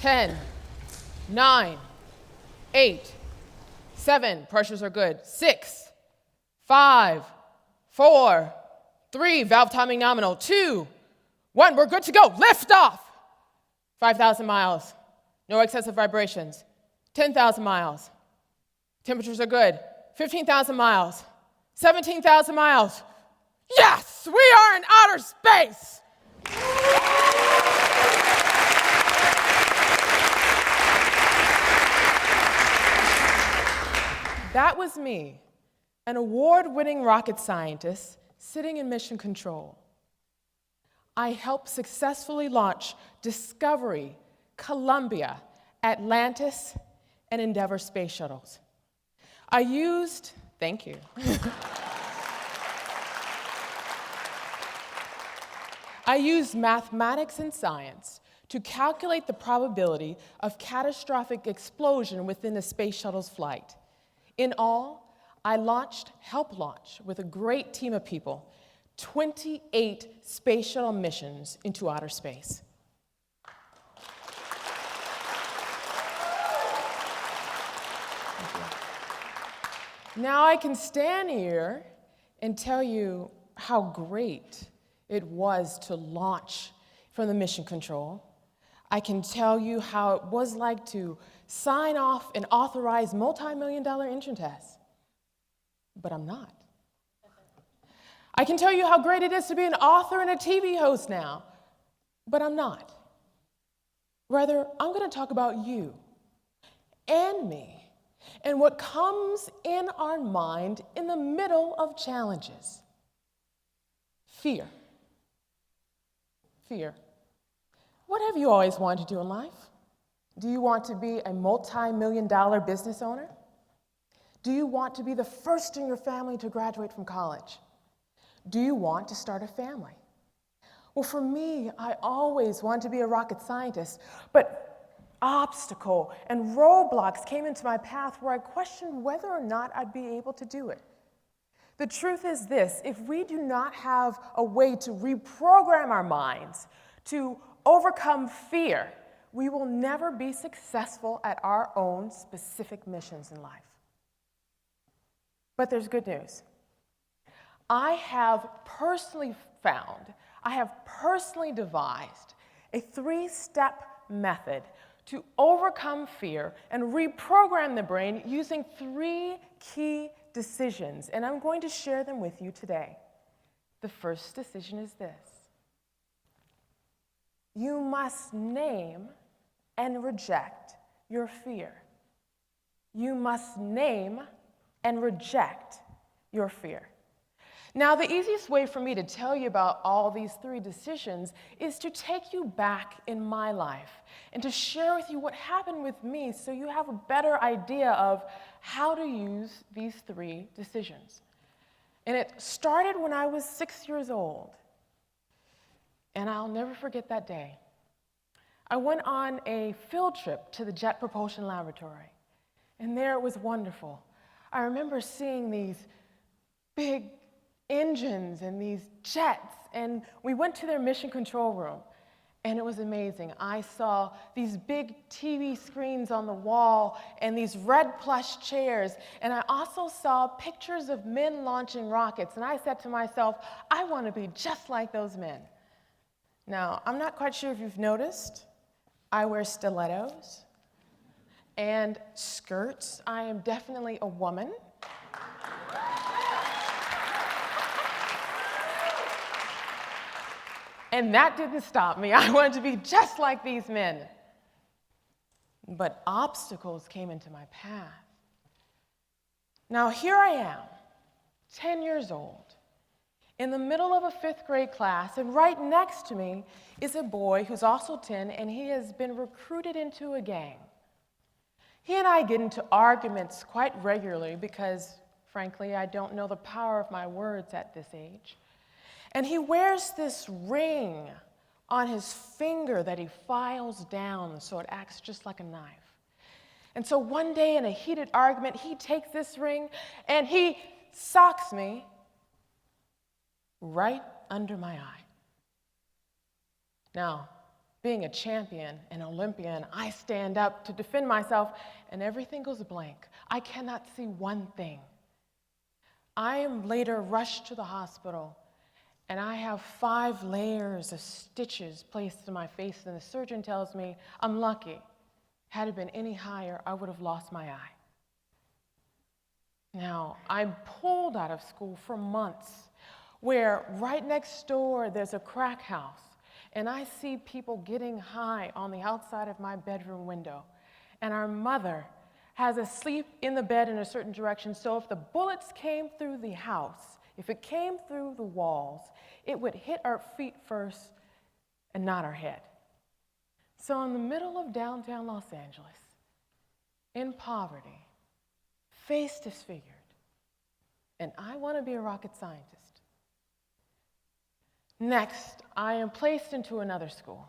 10, 9, 8, 7, pressures are good, 6, 5, 4, 3, valve timing nominal, 2, 1, we're good to go, lift off. 5,000 miles, no excessive vibrations. 10,000 miles, temperatures are good. 15,000 miles, 17,000 miles. Yes, we are in outer space. That was me, an award-winning rocket scientist sitting in mission control. I helped successfully launch Discovery, Columbia, Atlantis, and Endeavour space shuttles. Thank you. I used mathematics and science to calculate the probability of catastrophic explosion within the space shuttle's flight. In all, I helped launch with a great team of people, 28 space shuttle missions into outer space. Now I can stand here and tell you how great it was to launch from the mission control. I can tell you how it was like to sign off and authorize multi-million-dollar engine tests. But I'm not. I can tell you how great it is to be an author and a TV host now. But I'm not. Rather, I'm going to talk about you and me and what comes in our mind in the middle of challenges. Fear. Fear. What have you always wanted to do in life? Do you want to be a multi-million-dollar business owner? Do you want to be the first in your family to graduate from college? Do you want to start a family? Well, for me, I always wanted to be a rocket scientist, but obstacle and roadblocks came into my path where I questioned whether or not I'd be able to do it. The truth is this: if we do not have a way to reprogram our minds to overcome fear, we will never be successful at our own specific missions in life. But there's good news. I have personally devised a 3-step method to overcome fear and reprogram the brain using 3 key decisions, and I'm going to share them with you today. The first decision is this: you must name and reject your fear. You must name and reject your fear. Now, the easiest way for me to tell you about all these 3 decisions is to take you back in my life and to share with you what happened with me so you have a better idea of how to use these 3 decisions. And it started when I was 6 years old, and I'll never forget that day. I went on a field trip to the Jet Propulsion Laboratory, and there it was wonderful. I remember seeing these big engines and these jets, and we went to their mission control room, and it was amazing. I saw these big TV screens on the wall and these red plush chairs, and I also saw pictures of men launching rockets, and I said to myself, I want to be just like those men. Now, I'm not quite sure if you've noticed, I wear stilettos and skirts. I am definitely a woman. And that didn't stop me. I wanted to be just like these men. But obstacles came into my path. Now here I am, 10 years old, in the middle of a 5th grade class, and right next to me is a boy who's also 10, and he has been recruited into a gang. He and I get into arguments quite regularly because, frankly, I don't know the power of my words at this age. And he wears this ring on his finger that he files down so it acts just like a knife. And so one day in a heated argument, he takes this ring and he socks me right under my eye. Now, being a champion, an Olympian, I stand up to defend myself, and everything goes blank. I cannot see one thing. I am later rushed to the hospital, and I have 5 layers of stitches placed in my face, and the surgeon tells me I'm lucky. Had it been any higher, I would have lost my eye. Now, I'm pulled out of school for months, where right next door there's a crack house, and I see people getting high on the outside of my bedroom window, and our mother has us sleep in the bed in a certain direction, so if the bullets came through the house, if it came through the walls, it would hit our feet first and not our head. So in the middle of downtown Los Angeles, in poverty, face disfigured, and I want to be a rocket scientist. Next, I am placed into another school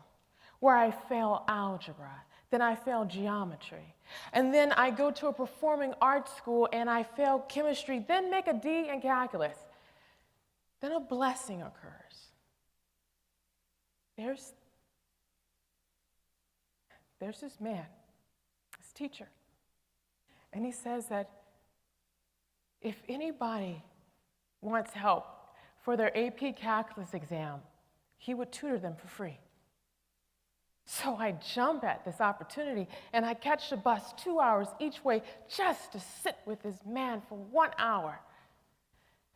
where I fail algebra, then I fail geometry, and then I go to a performing arts school and I fail chemistry, then make a D in calculus. Then a blessing occurs. There's this man, this teacher, and he says that if anybody wants help for their AP calculus exam, he would tutor them for free. So I jump at this opportunity, and I catch the bus 2 hours each way just to sit with this man for 1 hour.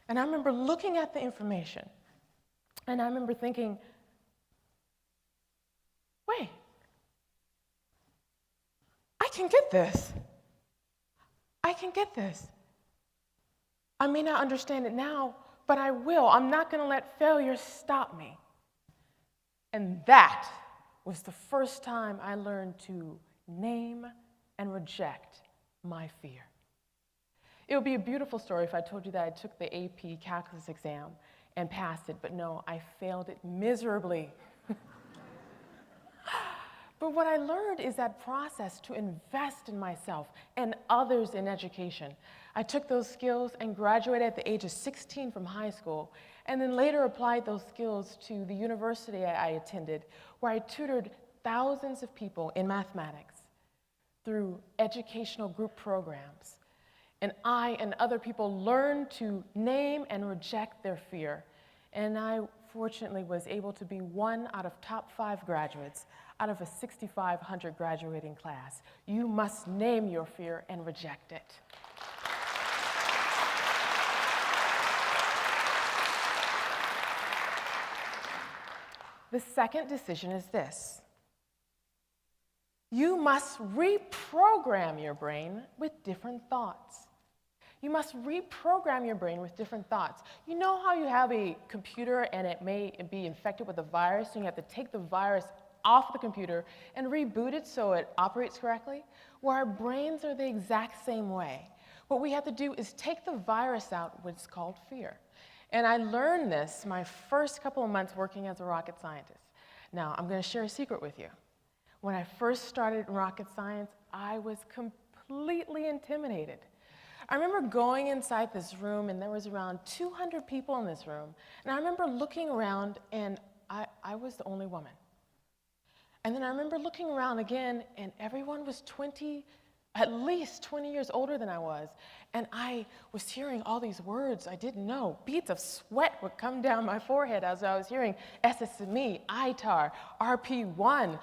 And I remember looking at the information, and I remember thinking, wait, I can get this. I can get this. I may not understand it now, but I will. I'm not going to let failure stop me. And that was the first time I learned to name and reject my fear. It would be a beautiful story if I told you that I took the AP calculus exam and passed it, but no, I failed it miserably. But what I learned is that process to invest in myself and others in education. I took those skills and graduated at the age of 16 from high school, and then later applied those skills to the university I attended, where I tutored thousands of people in mathematics through educational group programs. And I and other people learned to name and reject their fear. And I fortunately was able to be one out of top 5 graduates out of a 6,500 graduating class. You must name your fear and reject it. The second decision is this. You must reprogram your brain with different thoughts. You must reprogram your brain with different thoughts. You know how you have a computer and it may be infected with a virus, and you have to take the virus off the computer and reboot it so it operates correctly? Well, our brains are the exact same way. What we have to do is take the virus out, what's called fear. And I learned this my first couple of months working as a rocket scientist. Now, I'm going to share a secret with you. When I first started in rocket science, I was completely intimidated. I remember going inside this room, and there was around 200 people in this room. And I remember looking around, and I was the only woman. And then I remember looking around again, and everyone was at least 20 years older than I was. And I was hearing all these words I didn't know. Beads of sweat would come down my forehead as I was hearing SSME, ITAR, RP1,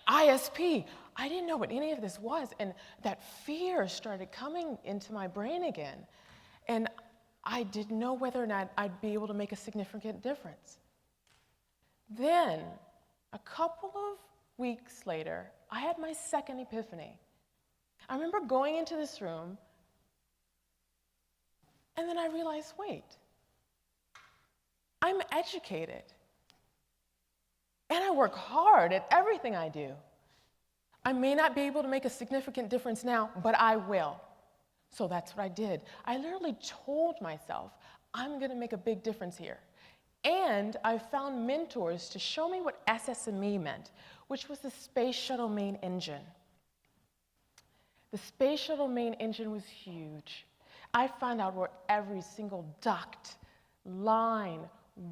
ISP. I didn't know what any of this was, and that fear started coming into my brain again. And I didn't know whether or not I'd be able to make a significant difference. Then, a couple of weeks later, I had my second epiphany. I remember going into this room, and then I realized, wait, I'm educated, and I work hard at everything I do. I may not be able to make a significant difference now, but I will. So that's what I did. I literally told myself, I'm going to make a big difference here. And I found mentors to show me what SSME meant, which was the Space Shuttle main engine. The Space Shuttle main engine was huge. I found out where every single duct, line,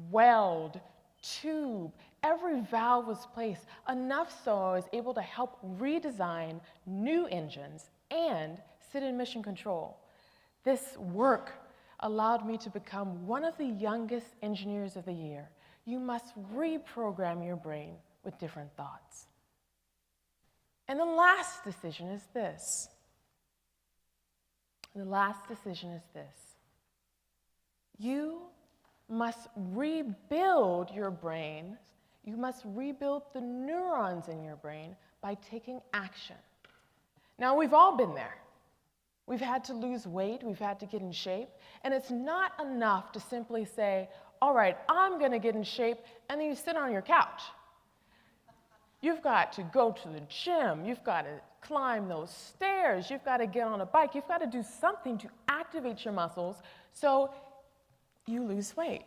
weld, tube, every valve was placed, enough so I was able to help redesign new engines and sit in mission control. This work allowed me to become one of the youngest engineers of the year. You must reprogram your brain with different thoughts. And the last decision is this. The last decision is this. You must rebuild your brain. You must rebuild the neurons in your brain by taking action. Now, we've all been there. We've had to lose weight, we've had to get in shape, and it's not enough to simply say, all right, I'm gonna get in shape, and then you sit on your couch. You've got to go to the gym, you've got to climb those stairs, you've got to get on a bike, you've got to do something to activate your muscles so you lose weight.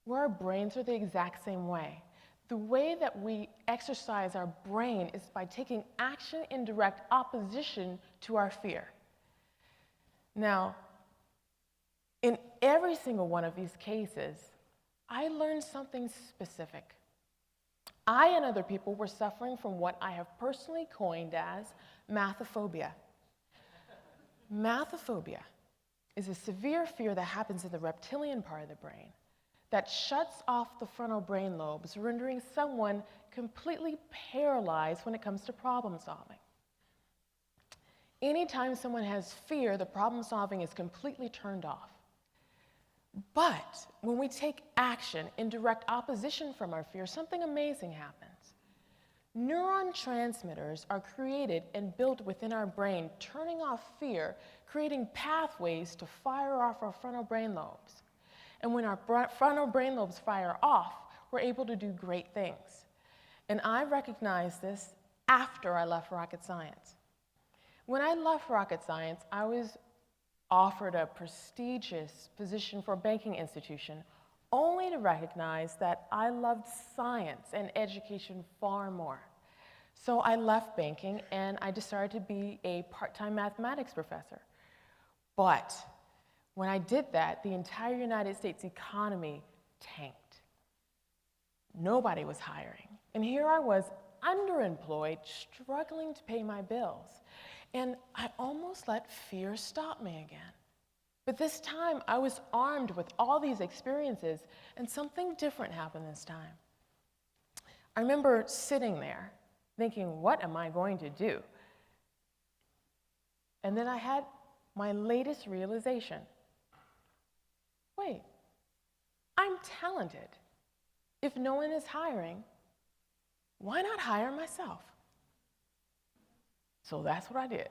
Well, our brains are the exact same way. The way that we exercise our brain is by taking action in direct opposition to our fear. Now, in every single one of these cases, I learned something specific. I and other people were suffering from what I have personally coined as mathaphobia. Mathaphobia is a severe fear that happens in the reptilian part of the brain that shuts off the frontal brain lobes, rendering someone completely paralyzed when it comes to problem solving. Anytime someone has fear, the problem solving is completely turned off. But when we take action in direct opposition from our fear, something amazing happens. Neuron transmitters are created and built within our brain, turning off fear, creating pathways to fire off our frontal brain lobes. And when our frontal brain lobes fire off, we're able to do great things. And I recognized this after I left rocket science. When I left rocket science, I was offered a prestigious position for a banking institution, only to recognize that I loved science and education far more. So I left banking and I decided to be a part-time mathematics professor. But when I did that, the entire United States economy tanked. Nobody was hiring. And here I was, underemployed, struggling to pay my bills. And I almost let fear stop me again. But this time, I was armed with all these experiences, and something different happened this time. I remember sitting there, thinking, what am I going to do? And then I had my latest realization. Wait, I'm talented. If no one is hiring, why not hire myself? So that's what I did.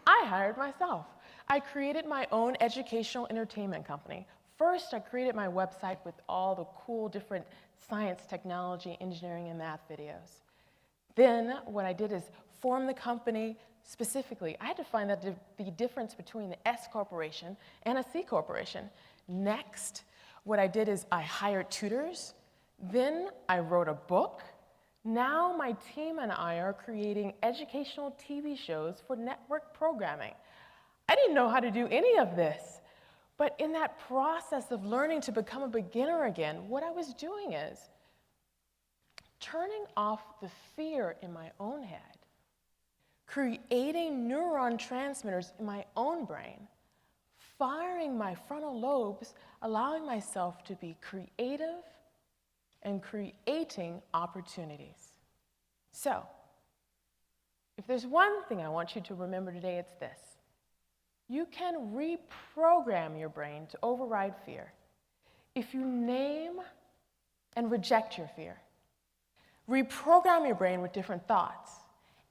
I hired myself. I created my own educational entertainment company. First, I created my website with all the cool different science, technology, engineering, and math videos. Then what I did is form the company specifically. I had to find out the difference between the S corporation and a C corporation. Next, what I did is I hired tutors. Then I wrote a book. Now my team and I are creating educational TV shows for network programming. I didn't know how to do any of this. But in that process of learning to become a beginner again, what I was doing is turning off the fear in my own head, creating neuron transmitters in my own brain, firing my frontal lobes, allowing myself to be creative and creating opportunities. So, if there's one thing I want you to remember today, it's this. You can reprogram your brain to override fear if you name and reject your fear. Reprogram your brain with different thoughts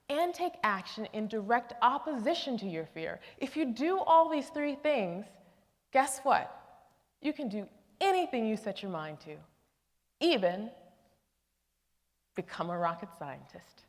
and take action in direct opposition to your fear. If you do all these three things, guess what? You can do anything you set your mind to, even become a rocket scientist.